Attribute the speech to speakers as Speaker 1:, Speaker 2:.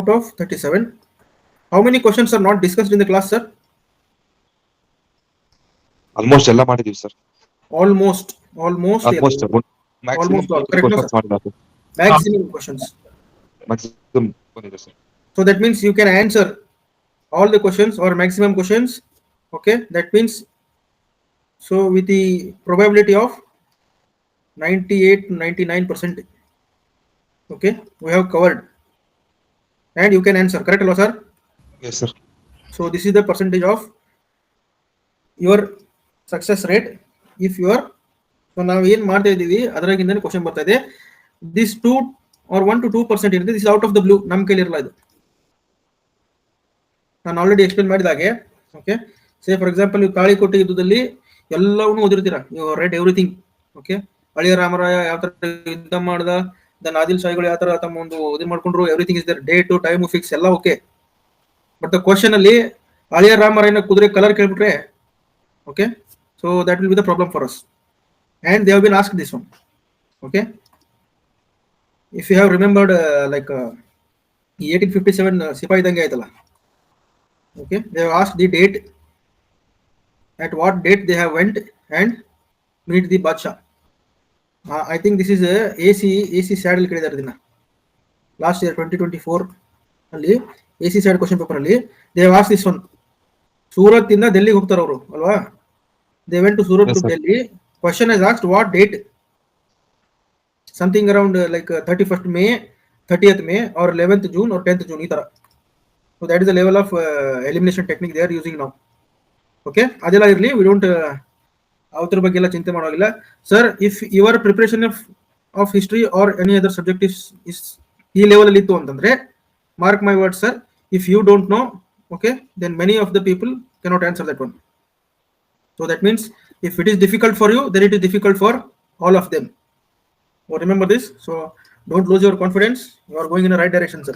Speaker 1: of 37. How many questions are not discussed in the class, sir?
Speaker 2: Almost ಎಲ್ಲ ಮಾಡಿದೀವಿ sir.
Speaker 1: Almost
Speaker 2: almost maximum
Speaker 1: all, correct, no,
Speaker 2: questions
Speaker 1: sir?
Speaker 2: ಮಾಡಿಲ್ಲ sir.
Speaker 1: Maximum questions.
Speaker 2: Maximum ಬಂದಿದೆ sir.
Speaker 1: So that means you can answer all the questions or maximum questions. Okay, that means so with the probability of 98 to 99%. Okay, we have covered, and you can answer, correct, hello, sir?
Speaker 2: Yes sir.
Speaker 1: So this is the percentage of your success rate if you are. So now ಏನು ಮಾಡ್ತಾ ಇದೀವಿ ಅದರಾಗಿಂದನೇ question ಬರ್ತಾ ಇದೆ. This 2 or 1 to 2% ಇರುತ್ತೆ. This is out of the blue, ನಮ್ಮ ಕೈಲಿ ಇರಲ್ಲ ಇದು. ನಾನು ಆಲ್ರೆಡಿ ಎಕ್ಸ್ಪ್ಲೇನ್ ಮಾಡಿದಾಗೆ. ಓಕೆ, ಸೇ ಫಾರ್ ಎಕ್ಸಾಂಪಲ್ ನೀವು ತಾಳಿಕೋಟೆ ಯುದ್ಧದಲ್ಲಿ ಎಲ್ಲವನ್ನೂ ಓದಿರ್ತೀರಾ, ನೀವು ರೆಡ್ ಎವ್ರಿಥಿಂಗ್. ಓಕೆ, ಅಳಿಯ ರಾಮರಾಯ ಯಾವ ತರ ಯುದ್ಧ ಮಾಡ್ದ, ದನ್ ಆದಿಲ್ ಶಾಹಿಗಳು ಯಾವ ತರ ತಮ್ಮ ಒಂದು ಇದು ಮಾಡ್ಕೊಂಡ್ರು, everything is there, date time fix ಎಲ್ಲ ಓಕೆ. ಬಟ್ ದ ಕ್ವಶನ್ ಅಲ್ಲಿ ಅಳಿಯ ರಾಮರಾಯನ ಕುದುರೆ ಕಲರ್ ಕೇಳ್ಬಿಟ್ರೆ, okay, so that will be the problem for us, and they have been asked this one. Okay, if you have remembered like 1857 Sipahi Dange aitala. Okay, they have asked the date, at what date they have went and meet the Badshah. I think this is a AC saddle kedidaru idina last year 2024 ಅಲ್ಲಿ AC side question paper ಅಲ್ಲಿ they have asked this one. Surat ಇಂದ ಡೆಲ್ಲಿಗೆ ಹೋಗ್ತಾರೆ ಅವರು ಅಲ್ವಾ, they went to Surat to Delhi. Question is asked what date, something around like 31st May, 30th May or 11th June or 10th June, itara. So that is the level of elimination technique they are using now. Okay, adela irli, we don't avತರ ಬಗ್ಗೆ ಎಲ್ಲ ಚಿಂತೆ ಮಾಡೋಗಿಲ್ಲ sir. If your preparation of history or any other subject is ಈ level ಅಲ್ಲಿ ಇತ್ತು ಅಂತಂದ್ರೆ, mark my words sir, if you don't know, okay, then many of the people cannot answer that one. So that means if it is difficult for you, then it is difficult for all of them. So remember this. So don't lose your confidence. You are going in the right direction, sir.